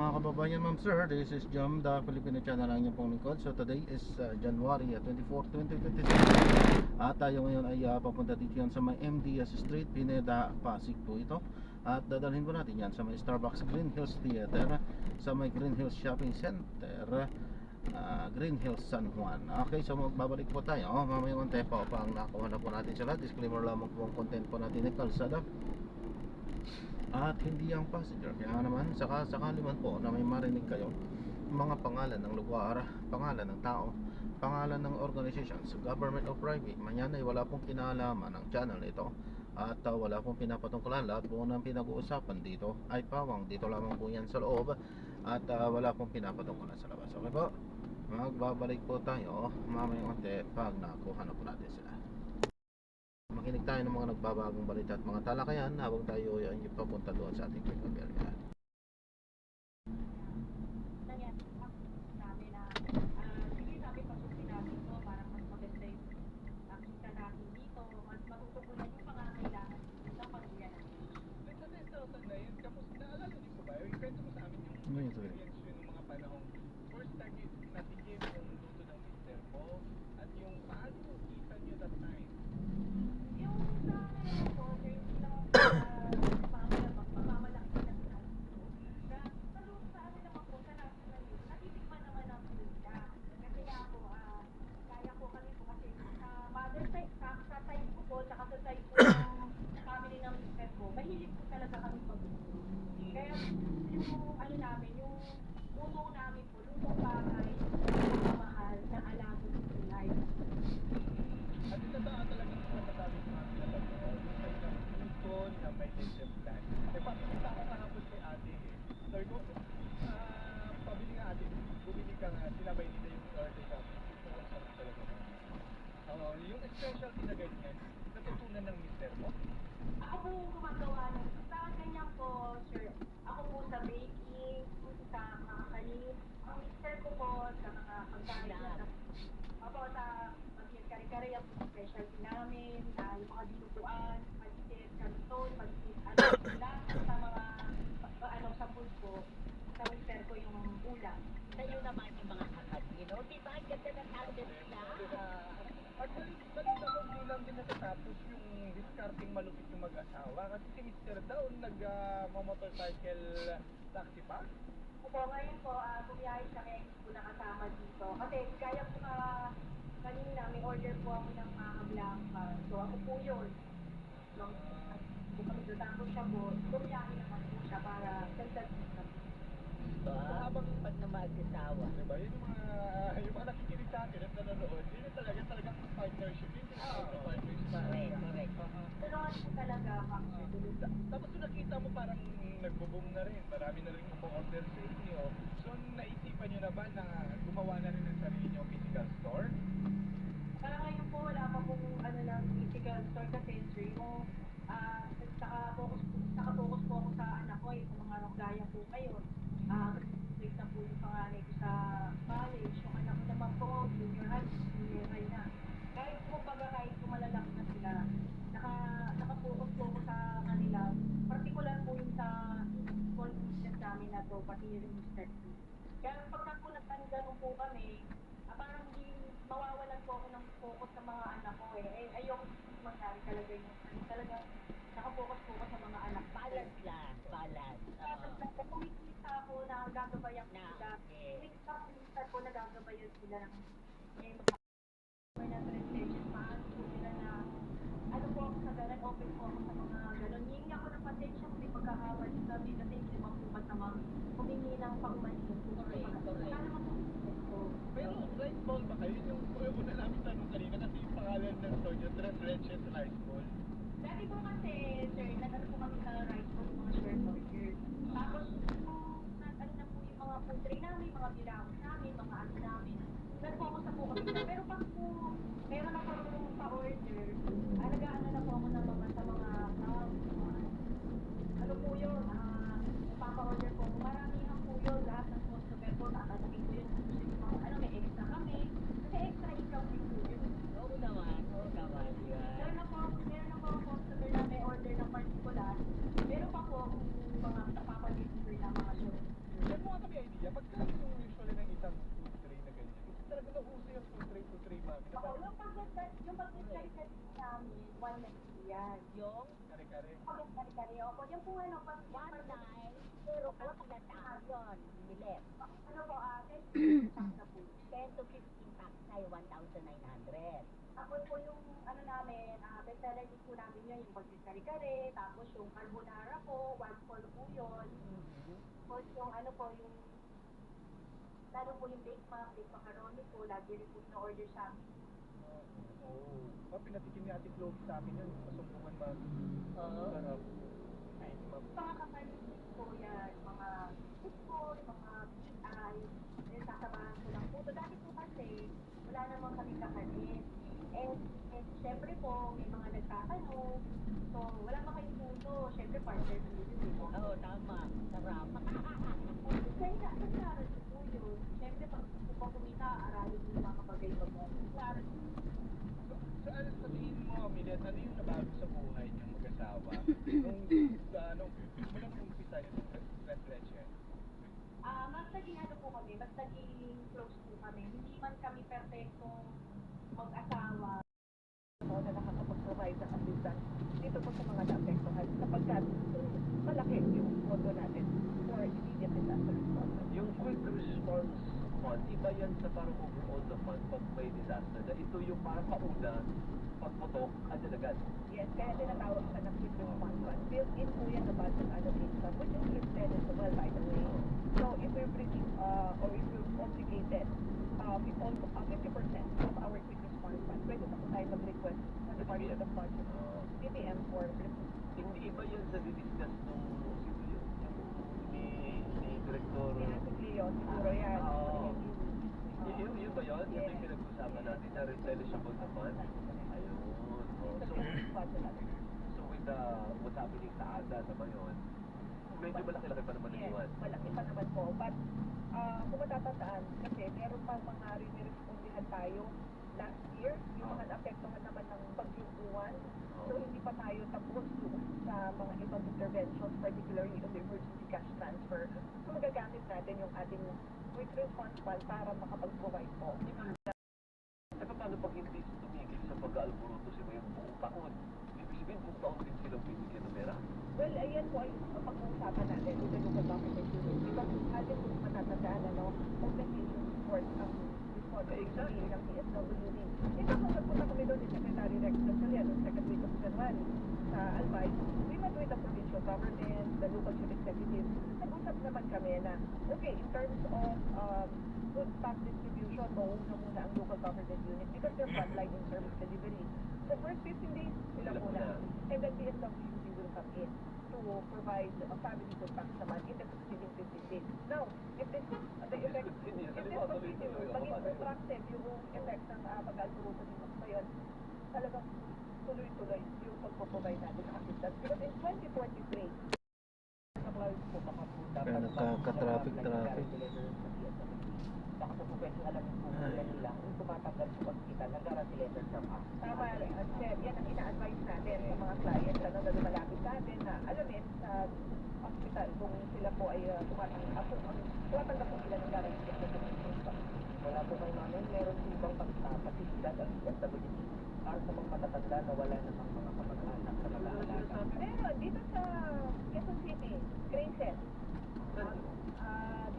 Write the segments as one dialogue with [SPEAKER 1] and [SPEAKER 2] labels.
[SPEAKER 1] Mga kababayan, ma'am sir, this is Jam, the Filipino channel ang inyong pong lingkod. So today is January 24, 2026. At tayo ngayon ay papunta dito yan sa may MDS Street, Pineda, Pasig po ito. At dadalhin po natin yan sa may Starbucks Green Hills Theater, sa may Green Hills Shopping Center, Green Hills San Juan. Okay, so magbabalik po tayo mamaya konti pa ang nakuha na po natin sila. Disclaimer lamang po ang content po natin ng kalsada at hindi ang passenger. Kaya naman sakali man po na may marinig kayo mga pangalan ng lugar, pangalan ng tao, pangalan ng organizations, government o private, manyan ay wala pong kinalaman ng channel ito. At wala pong pinapatungkulan. Lahat po ng pinag-uusapan dito ay pawang dito lamang po yan sa loob. At wala pong pinapatungkulan sa labas. Okay po, magbabalik po tayo mamaya konti pag nakuha na po natin sila. Makinig tayo ng mga nagbabagong balita at mga talakayan habang tayo ay papunta doon sa ating pagkaberga. Ano yung sabi?
[SPEAKER 2] Yung mga panahong first time natigim yung luto ng mister ko at yung paano kita nyo that time?
[SPEAKER 3] Yung sa po, sir, yung lang pamamalaki na sila. Sa ano naman po, sa national news, natitikman naman ang pizza. Kasi nga po, kaya po kami po kasi sa mother side, sa side ko po, saka sa side po ng family ng mister ko, mahilig po talaga kami pag-luto. Kaya yung ano namin, yung ulo namin po, lutong bahay, mahal na alago ng tulay.
[SPEAKER 2] At ito ba talaga masasabi ko nga pinapanood yung kanilang luto na may lesson plan. Eh, papakita ko kahapon kay ate eh. Sabi ko, pabili nga ate, bumili ka nga, sinabay nila yung order ka. Ito lang sarap talaga. Yung specialty na ganyan, natutunan ng mister mo?
[SPEAKER 3] Ako po gumagawa ng sa ganyan po, sir. Ako po sa baking, sa mga kanin. Ang mister ko po sa mga pagkain. Ako sa pag-kare-kare, ang specialty namin, yung mga dinuguan, pag-itit, kanton, pag-itit, lahat sa mga sa food ko, sa mister ko yung ulam.
[SPEAKER 4] Sa'yo naman yung mga kakadino, di ba? Ang ganda ng outfit nila.
[SPEAKER 2] Actually, balita ko hindi lang din natatapos yung discarding malupit yung mag-asawa. Kasi si Mr. daw nag-motorcycle taxi pa.
[SPEAKER 3] Opo, ngayon po, bumiyahe siya kaya hindi ko nakasama dito. Kasi kaya po kanina may order po ako ng mga blanca. So ako po yun. Long po kami doon. Tapos siya po, bumiyahe naman po siya para dagdag dito.
[SPEAKER 4] So, habang pag na mag-asawa.
[SPEAKER 2] Diba? Yun yung mga nakikinig sa akin at nanonood, yun yung talagang partnership. Yun yung partnership.
[SPEAKER 4] Correct.
[SPEAKER 3] Tulungan po talaga kami.
[SPEAKER 2] Tapos nung nakita mo parang nagbo-boom na rin, marami na rin umu-order sa inyo. So naisipan nyo na ba na gumawa na rin ng sarili nyo physical store?
[SPEAKER 3] Para ngayon po, wala pa pong lang physical store kasi sir, yung naka-focus po ako sa anak ko, yung mga gaya po kayo. Break na po yung panganay ko sa college, yung anak ko naman po, junior high, junior high na. Kahit po kahit malalaki na sila, naka-focus po ako sa kanila. Particular po yung sa small business namin na to, pati yung Mr. T. Kaya pagka po nagtanggano po kami, parang hindi mawawalan po ako ng focus sa mga anak ko eh. Ayoko mangyari talaga yung talaga naka-focus po ako sa mga anak ko.
[SPEAKER 4] Balance lang. Balance.
[SPEAKER 3] Kumikita ako na gagabayan ko sila.
[SPEAKER 4] Okay.
[SPEAKER 3] Kumikita po na gagabayan sila ng presentation, paano po sila na ano po ako sa ganun, open po ako sa mga ganun. Hingi ako ng pasensya kung may pagkakawal sabi kasi hindi naman po masamang humingi ng paumanhin.
[SPEAKER 4] Correct.
[SPEAKER 3] Sana mapupunod ko.
[SPEAKER 2] Pero rice bowl ba kayo? Yung una namin tanong kanina kasi yung pangalan ng store nyo, Trenches Rice Bowl.
[SPEAKER 3] Dati po kasi, sir, nag-ano po kami sa rice bowl, mga share order. Tapos, ano na po yung mga food tray namin, mga bilangos namin, mga ano namin. Nag-focus na po kami sa, pero pag po, meron ako pa-order, nag-ano na po ako ng mga sa mga ano po yun, papa-order po. Maramihan po yun, lahat ng customer po, nakasabihin ko yun. Ano, may extra kami. Kasi extra income din po yun.
[SPEAKER 4] Oo naman. Yan.
[SPEAKER 3] Meron na po ako customer na may order ng particular. Meron pa po akong mga napapalitin na mga show.
[SPEAKER 2] Yan mga
[SPEAKER 3] Yung pag-kari-kari namin, one night yan.
[SPEAKER 4] Yung
[SPEAKER 2] Kare-kare.
[SPEAKER 3] Pag-kari-kari, opo. Yung po ano, pag
[SPEAKER 4] one night, pero wala na taon yun, Milet.
[SPEAKER 3] ano po, 10 na po.
[SPEAKER 4] 10 to 15 packs ay 1,900.
[SPEAKER 3] Tapos po yung ano namin, bestseller din po namin yun, yung pag-kari-kari, tapos yung carbonara po, 1 po yun. Tapos yung ano po, yung lalo po yung baked macaroni po, lagi rin po na-order sa amin.
[SPEAKER 2] Oh, pinatikin ni Ate Chloe sa amin yun. Pasumbungan ma'am.
[SPEAKER 4] Oo.
[SPEAKER 2] Sarap. Ay, ma'am.
[SPEAKER 3] Mga kakanin po yan, mga food, mga sasabahan ko lang po. So, dati po kasi, wala namang kami kakanin. And syempre po, may mga nagtatanong. So, wala ba kayong puso? Syempre, partner ng business po.
[SPEAKER 4] Oo, tama. Sarap.
[SPEAKER 3] Kaya nag-aaral ko po yun. Syempre, pag kumita, aralin mo yung mga kapagay mo. Klaro
[SPEAKER 2] So, ano sa tingin mo, Milet, ano yung nabago sa buhay niyong mag-asawa? Mula nung umpisa itong reflection.
[SPEAKER 3] mas naging ano po kami, mas naging close po kami. Hindi man kami perfectong mag-asawa.
[SPEAKER 5] Na nakakapag-provide ng assistance dito po sa mga naapektuhan sapagkat malaki yung pondo natin for immediate disaster response.
[SPEAKER 6] Yung quick response fund, iba yan sa parang overall na fund pag may disaster. Na ito yung parang pauna, pagputok, agad-agad.
[SPEAKER 5] Yes, kaya tinatawag siya ng quick response fund. Built-in po yan na budget allocation, which is listed as well, by the way. So if we're bringing, or if we're obligated, 50% of our quick response fund, pwede pa po tayo mag-request sa Department of Budget, DBM for
[SPEAKER 6] Hindi iba yan sa didiscuss nung sino yun, ni Director.
[SPEAKER 5] Pinasok Leo, siguro yan.
[SPEAKER 6] Oo.
[SPEAKER 5] Yun
[SPEAKER 6] Yun ba yun? Yun yung pinag-usapan natin na replenishable na fund. Ayun. Oh,
[SPEAKER 5] Sa
[SPEAKER 6] so,
[SPEAKER 5] business budget allocation.
[SPEAKER 6] so with what's happening sa ASA sa ngayon, medyo malaki-laki pa naman ang
[SPEAKER 5] Yes,
[SPEAKER 6] iwan.
[SPEAKER 5] malaki pa naman po. But, kung matatandaan, kasi meron pang mga rin-respondihan tayo last year, yung mga naapektuhan naman ng bagyong uwan. So, hindi pa tayo tapos doon sa mga ibang interventions, particularly on the emergency cash transfer. So, magagamit natin yung ating quick response fund para makapag-provide po.
[SPEAKER 6] Eh, paano pag hindi tumigil sa pag-aalburuto si Mayor buong taon? Ibig sabihin, buong taon din silang binigyan ng pera?
[SPEAKER 5] Well, ayan po ay pag-uusapan natin with the local government unit. Because atin po matatandaan, compensation support ang responsibility ng PSWD. Ito kung nagpunta kami doon ni Secretary Rex Gatchalian noong second week of January sa Albay, we met with the provincial government, the local chief executive. Nag-usap naman kami na, okay, in terms of good stock distribution, mauna muna ang local government unit because they're frontline in service delivery. The first 15 days, sila muna. And then PSWD will come in to provide a family food packs naman in the succeeding 15 days. Now, if this effect, if this continue, maging protracted yung effect ng pag-alburuto ni Mas Mayon, talagang tuloy-tuloy yung pag-provide natin ng assistance. Because in 2023,
[SPEAKER 1] Kaya nagkaka-traffic.
[SPEAKER 5] baka po pwede alamin po nila kung tumatanggap po pagkita ng guarantee letter from us. Tama, Sir, yan ang ina-advise natin sa mga clients na lumalapit sa atin na alamin sa hospital kung sila po ay tumatanggap po sila ng guarantee letter. Wala po kayo namin, meron po ibang pasilidad ang SWD para sa mga matatanda na wala namang mga kamag-anak na mag-aalaga. Meron, dito sa Quezon City, Graces.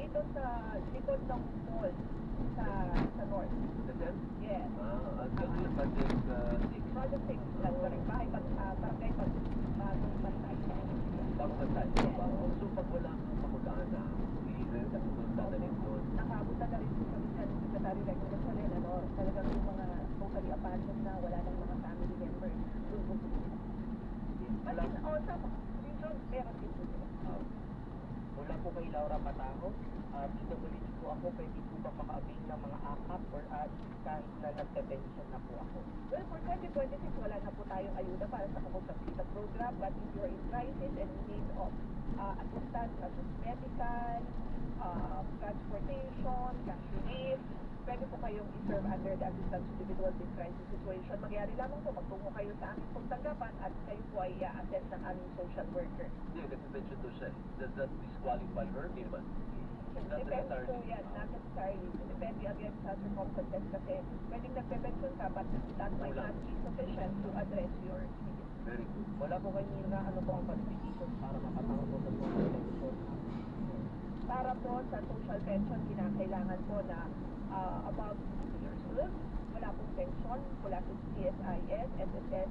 [SPEAKER 5] Dito sa likod ng mall sa north.
[SPEAKER 6] Kasi,
[SPEAKER 5] Yes.
[SPEAKER 6] until yung budget 6,
[SPEAKER 5] Project 6 lang pa rin. Barangay bagong bantay.
[SPEAKER 6] bago ba tayo? So, pag wala kang kamag-anak, i-rent at doon dadalhin doon.
[SPEAKER 5] Nakabuta na rin po kami sa Secretary Rex Gatchalian, talagang yung mga totally abandoned na wala ng mga family members. Doon po sila. But in some regions, meron din po sila.
[SPEAKER 7] Mula po kay Laura Pataho, PWD po ako, pwede po ba makaabing ng mga AKAP or kahit na nagte-pension na po ako?
[SPEAKER 5] Well, for 2026, wala na po tayong ayuda para sa Kapag-Kapita program, but if you're in crisis and in need of assistance such as medical, transportation, cash relief, pwede po kayong i-serve under the assistance to individuals in crisis situation. Magyari lamang po, magtungo kayo sa aming pagtanggapan at kayo po ay i-assess ng aming social worker.
[SPEAKER 6] Hindi, kasi mention doon siya. Does that disqualify her? Hindi naman. not
[SPEAKER 5] Depende po
[SPEAKER 6] necessarily.
[SPEAKER 5] yan, not necessarily. Depende again sa circumstances kasi pwedeng nagpe-pension ka but that might not be sufficient to address your immediate.
[SPEAKER 6] Very good.
[SPEAKER 7] Wala po kay Mirna, ano po ang qualifications para makatawag po sa social pension?
[SPEAKER 5] Para po sa social pension, kinakailangan po na about 60 years old, wala pong pension mula sa CSIS, SSS,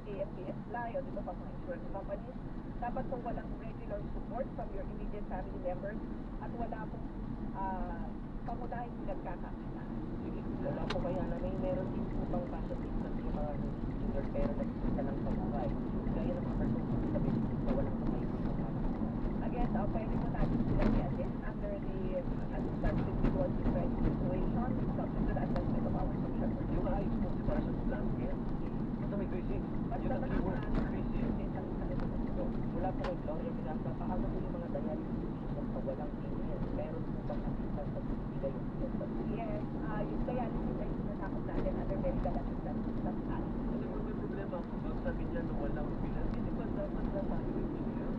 [SPEAKER 5] AFP, Fly, o dito pa mga insurance companies. Dapat po walang regular support from your immediate family members at wala pong pangunahing pinagkakakita.
[SPEAKER 7] Wala po kaya na meron din po bang positive na yung mga senior pero nagkita lang sa buhay. Gaya ng mga person po sa business na walang kamay sa pamamahay.
[SPEAKER 5] Again, pwede po natin sila i-assist under the assistance with people in crisis situation, subject to the assessment of our social worker.
[SPEAKER 6] Yung ayos mo si para sa blanket. Basta may crisis.
[SPEAKER 5] Basta
[SPEAKER 6] Yun ang keyword, crisis.
[SPEAKER 7] Wala po kay Gloria, paano po yung mga dialysis patients na walang senior? Meron po bang assistance sa bibigay yung PSWD?
[SPEAKER 5] Yes, yung dialysis ay sinasakot natin under medical assistance sa taas.
[SPEAKER 6] Kasi kung may problema ako, pag sabi niya na walang bilan, hindi ba dapat na tayo yung bilan?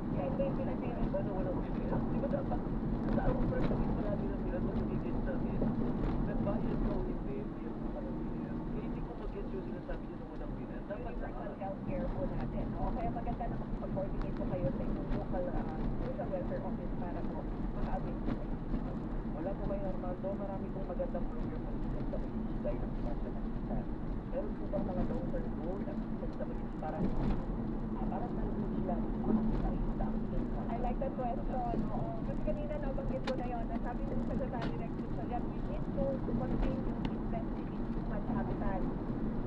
[SPEAKER 5] Kaya ito yung pinag-iwan.
[SPEAKER 6] Ba na walang bilan? Di ba dapat sa ang first week palagi ng bilan, magbibigay namin. Nagbayad ka o hindi, bigyan mo ka ng bilan. Kaya hindi ko mag-get yung sinasabi niya na walang bilan. Dapat
[SPEAKER 5] Universal healthcare po natin. O kaya maganda na makipag-coordinate po kayo sa inyong local social welfare office para po maka-avail po kayo.
[SPEAKER 7] Wala po kay Armando, marami pong magandang program ng PSWD gaya ng sponsor ng isa. Meron po bang mga long-term goal ng PSWD para sa sila makakita sa income?
[SPEAKER 5] I like that question. Oo. Kasi kanina nabanggit ko na yun. Sabi ng Secretary Rex Solyat, we need to continue investing in human capital.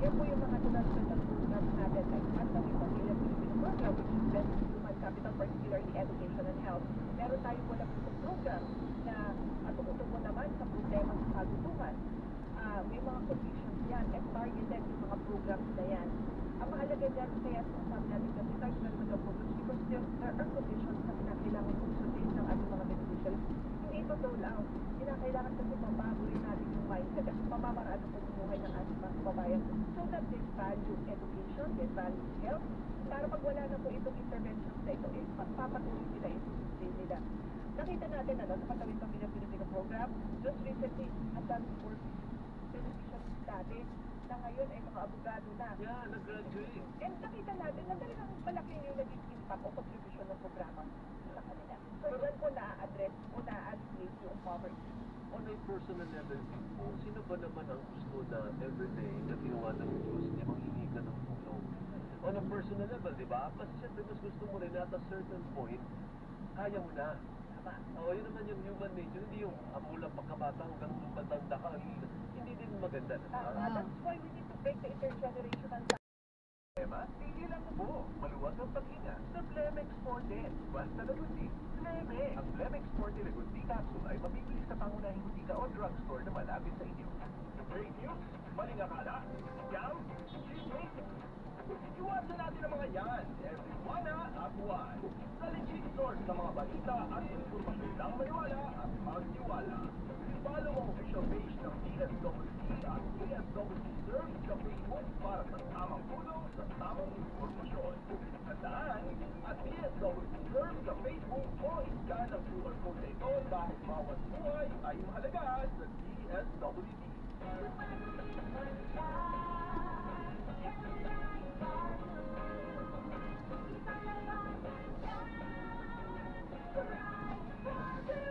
[SPEAKER 5] Yan po yung mga sunod-sunod programs natin like Matawid Pamilya Pilipino Program which is best in human capital, particularly education and health. Meron tayo po na program na tumutubo naman sa problema sa kagutuman. May mga conditions yan and targeted yung mga programs na yan. Ang mahalaga dyan kaya sabi natin kasi targeted sa programs because there are conditions na kinakailangan sundin ng ating mga beneficiaries. Hindi ito dole out. Kinakailangan kasi mabago rin natin yung mindset at pamamaraan ng pamumuhay ng ating mga kababayan so that they value education, they value health. Para pag wala na po itong interventions na ito, papatuloy sila yung sustain nila. Nakita natin sa Matawid Pamilya Pilipino Program, just recently, ang dami po beneficiaries dati na ngayon ay mga abogado na.
[SPEAKER 6] Yeah, nag-graduate.
[SPEAKER 5] And nakita natin na talagang malaki yung naging impact o contribution ng programa sa kanila. So, dyan po na-address o na-alleviate yung poverty.
[SPEAKER 6] On a personal level po, sino ba naman ang gusto na everyday na ginawa ng Diyos niya manghingi ka ng tulong? On a personal level, di ba? Kasi siyempre mas gusto mo rin at a certain point, kaya mo na.
[SPEAKER 5] Tama.
[SPEAKER 6] Oo, yun naman yung human nature, hindi yung mula pagkabata hanggang matanda ka, hindi din maganda.
[SPEAKER 5] That's why we need to break the intergenerational
[SPEAKER 2] Problema, hindi lang po. Maluwag ang paghinga sa Flemex Forte. Basta lagundi, Flemex. Ang Flemex Forte Lagundi Capsule ay mabibili sa pangunahing butika o drugstore na malapit sa inyo. Great news! Maling akala, scam, cheating. Iwasan natin ang mga yan. Everyone at one. Sa legit source ng mga balita at informasyon lang maniwala at magtiwala. Follow ang official page ng DSWD at DSWD Serve sa Facebook para sa tamang tulong sa tamang informasyon. Tandaan, at DSWD Serve sa Facebook o iskan ang QR code na ito dahil bawat buhay ay mahalaga sa DSWD.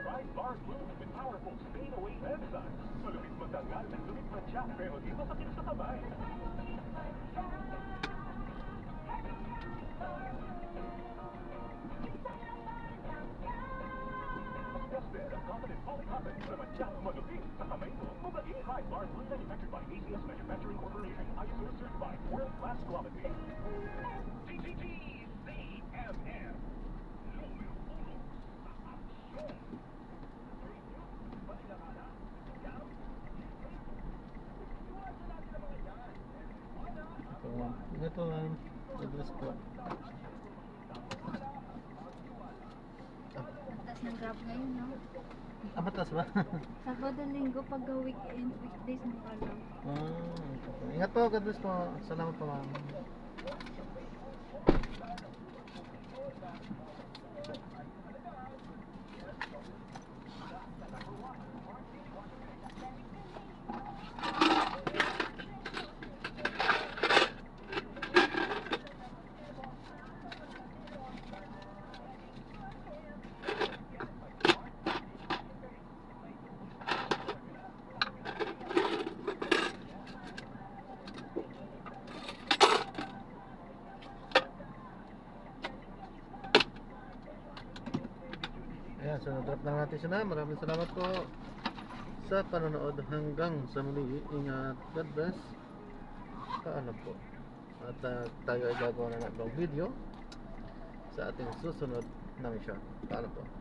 [SPEAKER 2] Right Bar Blue with powerful stain-away enzymes. Malupit matanggal ng lumit matya pero di masakit sa kamay. Gasper ang confident polycarbon na matya malupit sa kamay mo. Mabait Right Bar Blue manufactured by ACS Manufacturing Corporation. ISO certified world-class quality. TTT-CMM. Numero 1 sa aksyon.
[SPEAKER 1] So, ito ang address ko.
[SPEAKER 8] Taas ng grab ngayon, no?
[SPEAKER 1] Batas ba?
[SPEAKER 8] Sabado, linggo, pag weekend, weekdays na pala.
[SPEAKER 1] Okay. Ingat po, God bless po. Salamat po, ma'am. So na-drop na natin siya na. Maraming salamat po sa panonood hanggang sa muli. Ingat, God bless. Paalam po. At tayo ay gagawa na ng ibang video sa ating susunod na mission. Paalam po.